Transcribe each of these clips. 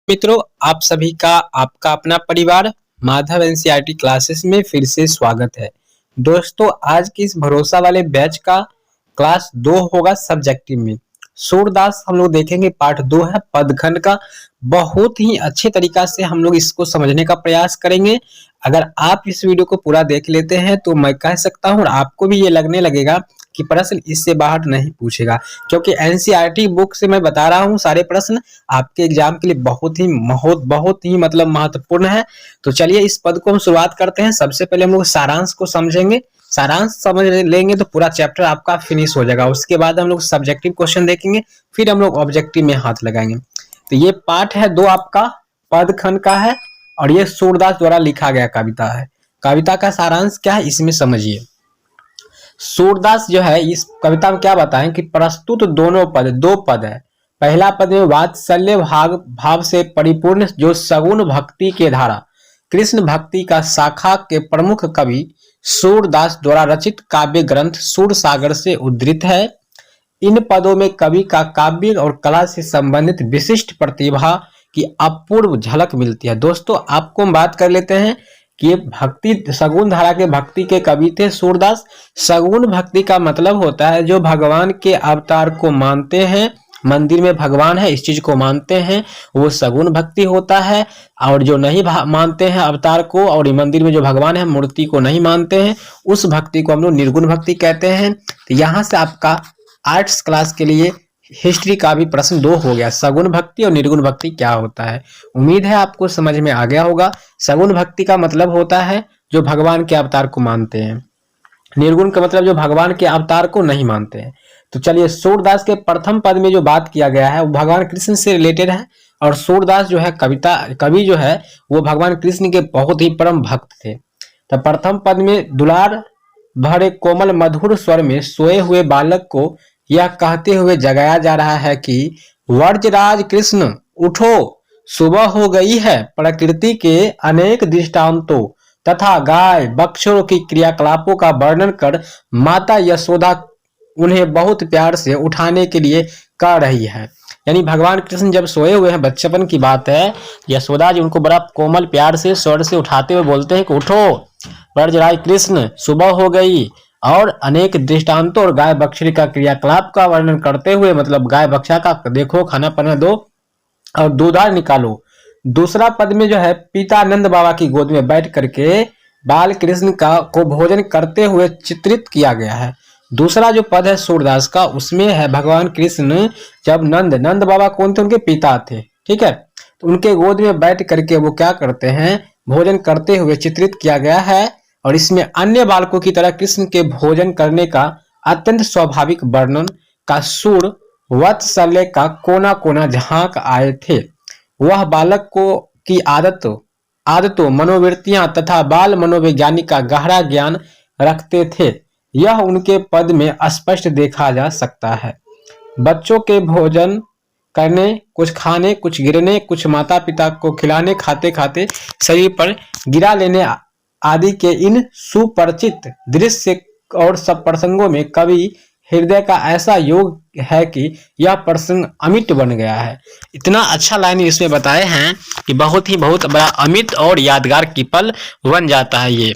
मित्रों, आप सभी का आपका अपना परिवार माधव एनसीईआरटी क्लासेस में फिर से स्वागत है। दोस्तों, आज की इस भरोसा वाले बैच का क्लास 2 होगा सब्जेक्टिव में। सूरदास हम लोग देखेंगे, पार्ट 2 है पदखंड का। बहुत ही अच्छे तरीका से हम लोग इसको समझने का प्रयास करेंगे। अगर आप इस वीडियो को पूरा देख लेते हैं तो मैं कह सकता हूं और आपको भी ये लगने लगेगा कि प्रश्न इससे बाहर नहीं पूछेगा, क्योंकि एनसीईआरटी बुक से मैं बता रहा हूं सारे प्रश्न आपके एग्जाम के लिए बहुत ही मतलब महत्वपूर्ण है। तो चलिए इस पद को हम शुरुआत करते हैं। सबसे पहले हम लोग सारांश को समझेंगे। सारांश समझ लेंगे तो पूरा चैप्टर आपका फिनिश हो जाएगा। उसके बाद हम लोग सब्जेक्टिव क्वेश्चन देखेंगे, फिर हम लोग ऑब्जेक्टिव में हाथ लगाएंगे। तो ये पार्ट है 2 आपका पद खंड का है और ये सूरदास द्वारा लिखा गया कविता है। कविता का सारांश क्या है इसमें समझिए। सूरदास जो है इस कविता में क्या बताएं कि प्रस्तुत दोनों पद, 2 पद है। पहला पद में वात्सल्य भाव से परिपूर्ण जो सगुण भक्ति के धारा कृष्ण भक्ति का शाखा के प्रमुख कवि सूरदास द्वारा रचित काव्य ग्रंथ सूरसागर से उद्धृत है। इन पदों में कवि का काव्य और कला से संबंधित विशिष्ट प्रतिभा की अपूर्व झलक मिलती है। दोस्तों, आपको हम बात कर लेते हैं कि ये भक्ति सगुण धारा के भक्ति के कवि थे सूरदास। सगुण भक्ति का मतलब होता है जो भगवान के अवतार को मानते हैं, मंदिर में भगवान है इस चीज को मानते हैं, वो सगुण भक्ति होता है। और जो नहीं मानते हैं अवतार को और मंदिर में जो भगवान है मूर्ति को नहीं मानते हैं, उस भक्ति को हम लोग निर्गुण भक्ति कहते हैं। तो यहाँ से आपका आर्ट्स क्लास के लिए हिस्ट्री का भी प्रश्न 2 हो गया, सगुण भक्ति और निर्गुण भक्ति क्या होता है। उम्मीद है आपको समझ में आ गया होगा। सगुण भक्ति का मतलब होता है जो भगवान के अवतार को मानते हैं, निर्गुण का मतलब जो भगवान के अवतार को नहीं मानते हैं। तो चलिए, सूरदास के प्रथम पद में जो बात किया गया है वो भगवान कृष्ण से रिलेटेड है। और सूरदास जो है कवि जो है वो भगवान कृष्ण के बहुत ही परम भक्त थे। तो प्रथम पद में दुलार भरे कोमल मधुर स्वर में सोए हुए बालक को यह कहते हुए जगाया जा रहा है कि वर्जराज कृष्ण उठो, सुबह हो गई है। प्रकृति के अनेक दृष्टांतों तथा गाय बछड़ों की क्रियाकलापों का वर्णन कर माता यशोदा उन्हें बहुत प्यार से उठाने के लिए कह रही है। यानी भगवान कृष्ण जब सोए हुए हैं, बच्चपन की बात है, यशोदा जी उनको बड़ा कोमल प्यार से स्वर से उठाते हुए बोलते हैं कि उठो व्रजराज कृष्ण, सुबह हो गई। और अनेक दृष्टांतों और गाय बछड़ी का क्रियाकलाप का वर्णन करते हुए, मतलब गाय बछड़ा का देखो, खाना पाना दो और दूधार निकालो। दूसरा पद में जो है पिता नंद बाबा की गोद में बैठ करके बाल कृष्ण को भोजन करते हुए चित्रित किया गया है। दूसरा जो पद है सूरदास का, उसमें है भगवान कृष्ण जब नंद बाबा कौन थे, उनके पिता थे, ठीक है। तो उनके गोद में बैठ करके वो क्या करते हैं, भोजन करते हुए चित्रित किया गया है। और इसमें अन्य बालकों की तरह कृष्ण के भोजन करने का अत्यंत स्वाभाविक वर्णन का सुर वत्सल्य का कोना कोना झांक आए थे। वह बालक को की आदतों मनोवृत्तियां तथा बाल मनोवैज्ञानिक का गहरा ज्ञान रखते थे। यह उनके पद में स्पष्ट देखा जा सकता है। बच्चों के भोजन करने, कुछ खाने, कुछ गिरने, कुछ माता पिता को खिलाने, खाते खाते शरीर पर गिरा लेने आदि के इन सुपरिचित दृश्य और सब प्रसंगों में कवि हृदय का ऐसा योग है कि यह प्रसंग अमिट बन गया है। इतना अच्छा लाइन इसमें बताए हैं कि बहुत बड़ा अमिट और यादगार की पल बन जाता है ये।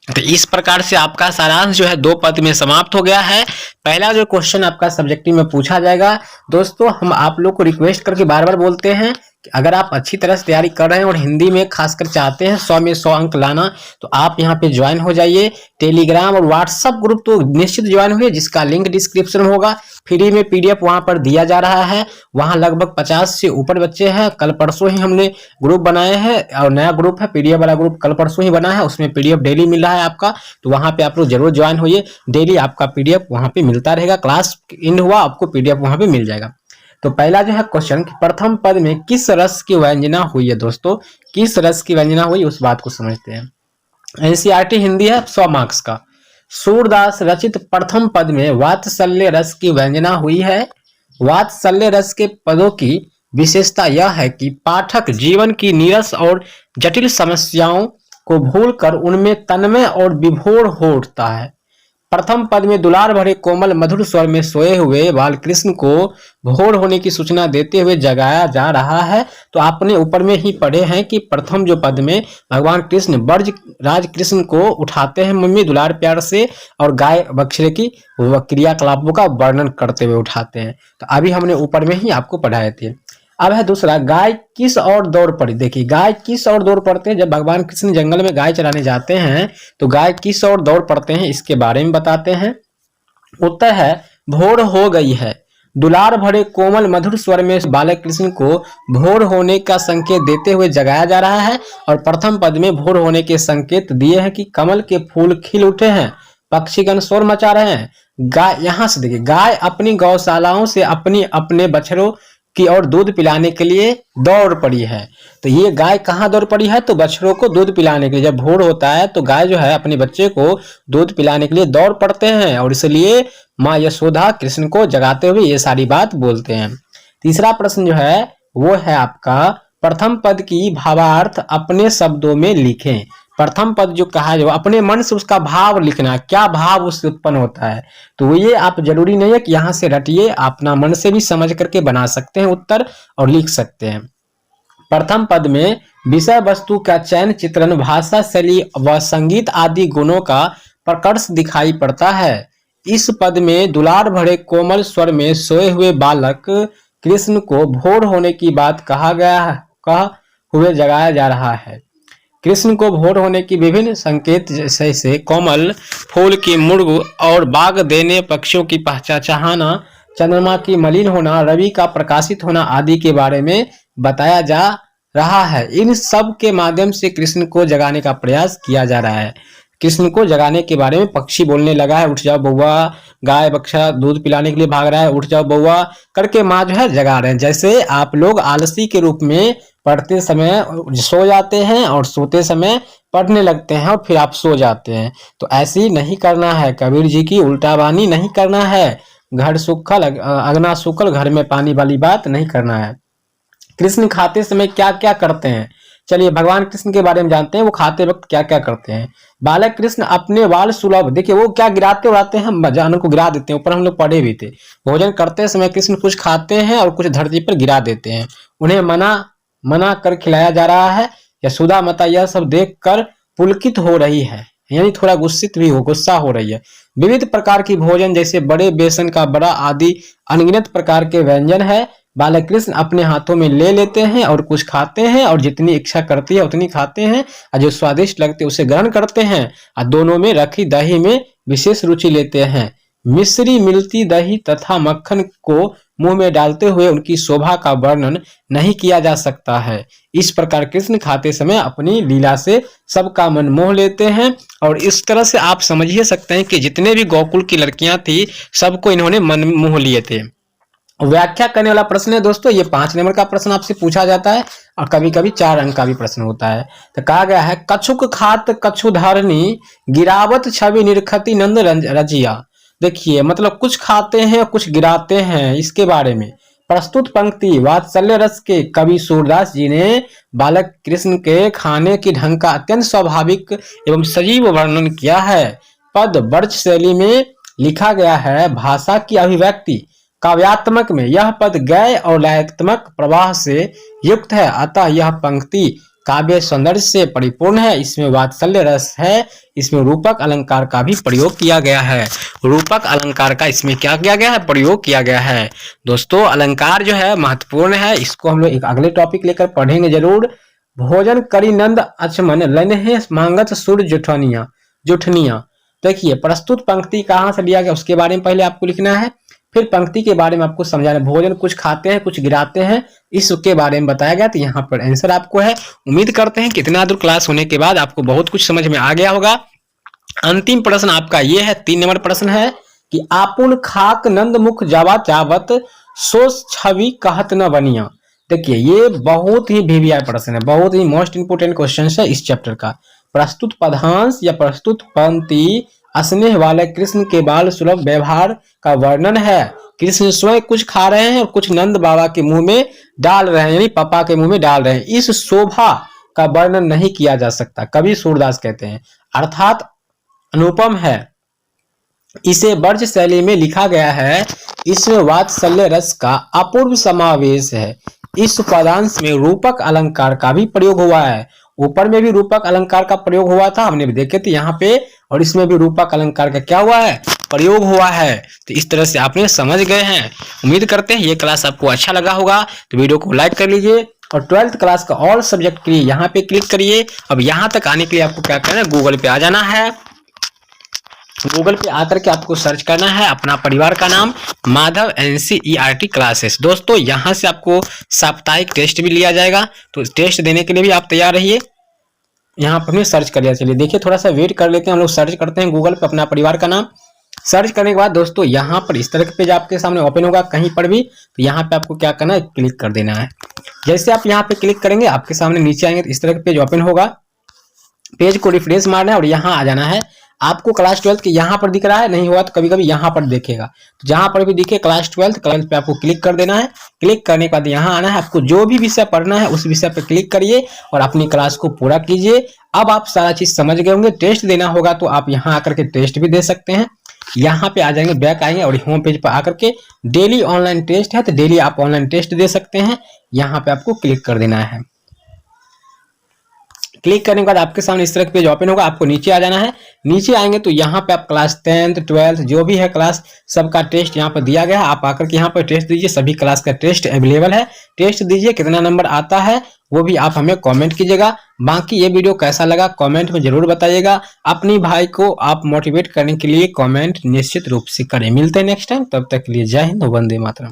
तो इस प्रकार से आपका सारांश जो है 2 पद में समाप्त हो गया है। पहला जो क्वेश्चन आपका सब्जेक्टिव में पूछा जाएगा। दोस्तों, हम आप लोग को रिक्वेस्ट करके बार बार बोलते हैं कि अगर आप अच्छी तरह से तैयारी कर रहे हैं और हिंदी में खासकर चाहते हैं 100 में 100 अंक लाना, तो आप यहाँ पे ज्वाइन हो जाइए। टेलीग्राम और व्हाट्सएप ग्रुप तो निश्चित ज्वाइन हुए, जिसका लिंक डिस्क्रिप्शन में होगा। फ्री में पीडीएफ वहां पर दिया जा रहा है। वहां लगभग 50 से ऊपर बच्चे हैं। कल परसों ही हमने ग्रुप बनाए हैं और नया ग्रुप है, पीडीएफ वाला ग्रुप कल परसों ही बना है। उसमें पीडीएफ डेली मिल रहा है आपका, तो वहां पे आप लोग जरूर ज्वाइन होइए। डेली आपका पीडीएफ वहां पे मिलता रहेगा। क्लास इन हुआ आपको पीडीएफ वहां पे मिल जाएगा। तो पहला जो है क्वेश्चन, प्रथम पद में किस रस की व्यंजना हुई है। दोस्तों, किस रस की व्यंजना हुई उस बात को समझते हैं। एनसीईआरटी हिंदी है 100 मार्क्स का। सूरदास रचित प्रथम पद में वात्सल्य रस की व्यंजना हुई है। वात्सल्य रस के पदों की विशेषता यह है कि पाठक जीवन की नीरस और जटिल समस्याओं को भूलकर उनमें तन्मय और विभोर हो उठता है। प्रथम पद में दुलार भरे कोमल मधुर स्वर में सोए हुए बाल कृष्ण को भोर होने की सूचना देते हुए जगाया जा रहा है। तो आपने ऊपर में ही पढ़े हैं कि प्रथम जो पद में भगवान कृष्ण ब्रज राज कृष्ण को उठाते हैं मम्मी दुलार प्यार से, और गाय बछड़े की क्रियाकलापों का वर्णन करते हुए उठाते हैं। तो अभी हमने ऊपर में ही आपको पढ़ाए थे। अब है दूसरा, गाय किस ओर दौड़ पड़ी। देखिए गाय किस ओर दौड़ पड़ते हैं, जब भगवान कृष्ण जंगल में गाय चराने जाते हैं तो गाय किस ओर दौड़ पड़ते हैं, इसके बारे में बताते हैं। उत्तर है भोर हो गई है। दुलार भरे कोमल मधुर स्वर में बालक कृष्ण को भोर होने का संकेत देते हुए जगाया जा रहा है। और प्रथम पद में भोर होने के संकेत दिए हैं कि कमल के फूल खिल उठे हैं, पक्षीगण शोर मचा रहे हैं। गाय, यहां से देखिए, गाय अपनी गौशालाओं से अपने बछड़ों की ओर दूध पिलाने के लिए दौड़ पड़ी है। तो ये गाय कहाँ दौड़ पड़ी है, तो बछड़ों को दूध पिलाने के लिए। जब भोर होता है तो गाय जो है अपने बच्चे को दूध पिलाने के लिए दौड़ पड़ते हैं, और इसलिए माँ यशोदा कृष्ण को जगाते हुए ये सारी बात बोलते हैं। तीसरा प्रश्न जो है वो है आपका, प्रथम पद की भावार्थ अपने शब्दों में लिखें। प्रथम पद जो कहा है, जो अपने मन से उसका भाव लिखना, क्या भाव उससे उत्पन्न होता है। तो ये आप जरूरी नहीं है कि यहाँ से रटिए, अपना मन से भी समझ करके बना सकते हैं उत्तर और लिख सकते हैं। प्रथम पद में विषय वस्तु का चयन, चित्रण, भाषा शैली व संगीत आदि गुणों का प्रकर्ष दिखाई पड़ता है। इस पद में दुलार भरे कोमल स्वर में सोए हुए बालक कृष्ण को भोर होने की बात कह हुए जगाया जा रहा है। कृष्ण को भोर होने की विभिन्न संकेत जैसे कोमल फूल की मुर्ग और बाग देने पक्षियों की चहचहाना, चंद्रमा की मलिन होना, रवि का प्रकाशित होना आदि के बारे में बताया जा रहा है। इन सब के माध्यम से कृष्ण को जगाने का प्रयास किया जा रहा है। कृष्ण को जगाने के बारे में पक्षी बोलने लगा है, उठ जाओ बउआ, गाय बछड़ा दूध पिलाने के लिए भाग रहा है, उठ जाओ बउआ करके माँ जो है जगा रहे हैं। जैसे आप लोग आलसी के रूप में पढ़ते समय सो जाते हैं और सोते समय पढ़ने लगते हैं और फिर आप सो जाते हैं, तो ऐसे ही नहीं करना है। कबीर जी की उल्टाबानी नहीं करना है। घर सूखल अगना सूखल घर में पानी वाली बात नहीं करना है। कृष्ण खाते समय क्या क्या करते हैं, चलिए भगवान कृष्ण के बारे में जानते हैं, वो खाते वक्त क्या क्या करते हैं। बालक कृष्ण अपने बाल सुलभ, देखिए वो क्या गिराते उड़ाते हैं, हम जानों को गिरा देते हैं, ऊपर हम लोग पढ़े भी थे। भोजन करते समय कृष्ण कुछ खाते हैं और कुछ धरती पर गिरा देते हैं। उन्हें मना कर खिलाया जा रहा है। यशोदा माता यह सब देख कर पुलकित हो रही है, यानी थोड़ा गुस्सा हो रही है। विविध प्रकार की भोजन जैसे बड़े बेसन का बड़ा आदि अनगिनत प्रकार के व्यंजन है, बालक कृष्ण अपने हाथों में ले लेते हैं और कुछ खाते हैं, और जितनी इच्छा करती है उतनी खाते हैं, और जो स्वादिष्ट लगते हैं उसे ग्रहण करते हैं। और दोनों में रखी दही में विशेष रुचि लेते हैं। मिश्री मिलती दही तथा मक्खन को मुंह में डालते हुए उनकी शोभा का वर्णन नहीं किया जा सकता है। इस प्रकार कृष्ण खाते समय अपनी लीला से सबका मन मोह लेते हैं, और इस तरह से आप समझ ही सकते हैं कि जितने भी गोकुल की लड़कियां थी सबको इन्होंने मन मोह लिए थे। व्याख्या करने वाला प्रश्न है दोस्तों, ये 5 नंबर का प्रश्न आपसे पूछा जाता है, और कभी कभी 4 अंक का भी प्रश्न होता है। तो कहा गया है, कछुक खात कछु धरनी, गिरावत छवि निरखती नंद रजिया। देखिए मतलब कुछ खाते हैं कुछ गिराते हैं, इसके बारे में प्रस्तुत पंक्ति वात्सल्य रस के कवि सूरदास जी ने बालक कृष्ण के खाने की ढंग का अत्यंत स्वाभाविक एवं सजीव वर्णन किया है। पद ब्रज शैली में लिखा गया है। भाषा की अभिव्यक्ति काव्यात्मक में यह पद गय और लयात्मक प्रवाह से युक्त है, अतः यह पंक्ति काव्य सौंदर्य से परिपूर्ण है। इसमें वात्सल्य रस है। इसमें रूपक अलंकार का भी प्रयोग किया गया है। रूपक अलंकार का इसमें क्या किया गया है, प्रयोग किया गया है। दोस्तों अलंकार जो है महत्वपूर्ण है, इसको हम लोग एक अगले टॉपिक लेकर पढ़ेंगे जरूर। भोजन करी नंद अचमन लन्हे मांगत सुर जुठनिया। देखिए प्रस्तुत पंक्ति कहाँ से लिया गया उसके बारे में पहले आपको लिखना है, फिर पंक्ति के बारे में आपको समझाना। भोजन कुछ खाते हैं कुछ गिराते हैं, इसके बारे में बताया गया। तो यहाँ पर आंसर आपको है। उम्मीद करते हैं कि इतना दूर क्लास होने के बाद आपको बहुत कुछ समझ में आ गया होगा। अंतिम प्रश्न आपका ये है, 3 नंबर प्रश्न है कि आपुन खाक नंद मुख जावा चावत सो छवि कहत न बनिया। देखिए ये बहुत ही वीवीआई प्रश्न है, बहुत ही मोस्ट इंपोर्टेंट क्वेश्चन है इस चैप्टर का। प्रस्तुत पदांश या प्रस्तुत पंक्ति स्नेह वाले कृष्ण के बाल सुलभ व्यवहार का वर्णन है। कृष्ण स्वयं कुछ खा रहे हैं और कुछ नंद बाबा के मुंह में डाल रहे हैं, यानी पापा के मुंह में डाल रहे हैं। इस शोभा का वर्णन नहीं किया जा सकता, कवि सूरदास कहते हैं, अर्थात अनुपम है। इसे ब्रज शैली में लिखा गया है। इसमें वात्सल्य रस का अपूर्व समावेश है। इस पदांश में रूपक अलंकार का भी प्रयोग हुआ है। ऊपर में भी रूपक अलंकार का प्रयोग हुआ था, हमने भी देखे थे यहाँ पे, और इसमें भी रूपक अलंकार का क्या हुआ है, प्रयोग हुआ है। तो इस तरह से आपने समझ गए हैं। उम्मीद करते हैं ये क्लास आपको अच्छा लगा होगा। तो वीडियो को लाइक कर लीजिए और 12th क्लास का ऑल सब्जेक्ट के लिए यहाँ पे क्लिक करिए। अब यहाँ तक आने के लिए आपको क्या करना है, गूगल पे आ जाना है। गूगल पे आकर के आपको सर्च करना है अपना परिवार का नाम, माधव NCERT क्लासेस। दोस्तों यहाँ से आपको साप्ताहिक टेस्ट भी लिया जाएगा, तो टेस्ट देने के लिए भी आप तैयार रहिए। यहाँ पर हमने सर्च कर लिया। चलिए देखिए, थोड़ा सा वेट कर लेते हैं। हम लोग सर्च करते हैं गूगल पे अपना परिवार का नाम। सर्च करने के बाद दोस्तों यहाँ पर इस तरह का पेज आपके सामने ओपन होगा कहीं पर भी, तो यहाँ पे आपको क्या करना है, क्लिक कर देना है। जैसे आप यहाँ पे क्लिक करेंगे आपके सामने नीचे आएंगे तो इस तरह का पेज ओपन होगा। पेज को रिफ्रेश मारना है और यहाँ आ जाना है। आपको क्लास 12 के यहाँ पर दिख रहा है, नहीं हुआ तो कभी कभी यहाँ पर देखेगा, तो जहां पर भी दिखे क्लास 12 पे आपको क्लिक कर देना है। क्लिक करने के बाद यहाँ आना है। आपको जो भी विषय पढ़ना है उस विषय पर क्लिक करिए और अपनी क्लास को पूरा कीजिए। अब आप सारा चीज समझ गए होंगे। टेस्ट देना होगा तो आप यहाँ आकर के टेस्ट भी दे सकते हैं। यहाँ पे आ जाएंगे, बैक आएंगे और होम पेज पर आकर के डेली ऑनलाइन टेस्ट है, तो डेली आप ऑनलाइन टेस्ट दे सकते हैं। यहाँ पे आपको क्लिक कर देना है। क्लिक करने के बाद आपके सामने इस तरह का पेज ओपन होगा। आपको नीचे आ जाना है। नीचे आएंगे तो यहाँ पे आप क्लास 10th 12th जो भी है क्लास, सबका टेस्ट यहाँ पर दिया गया है। आप आकर के यहाँ पर टेस्ट दीजिए। सभी क्लास का टेस्ट अवेलेबल है। टेस्ट दीजिए, कितना नंबर आता है वो भी आप हमें कमेंट कीजिएगा। बाकी ये वीडियो कैसा लगा कमेंट में जरूर बताइएगा। अपनी भाई को आप मोटिवेट करने के लिए कमेंट निश्चित रूप से करें। मिलते हैं नेक्स्ट टाइम, तब तक के लिए जय हिंद, वंदे मातरम।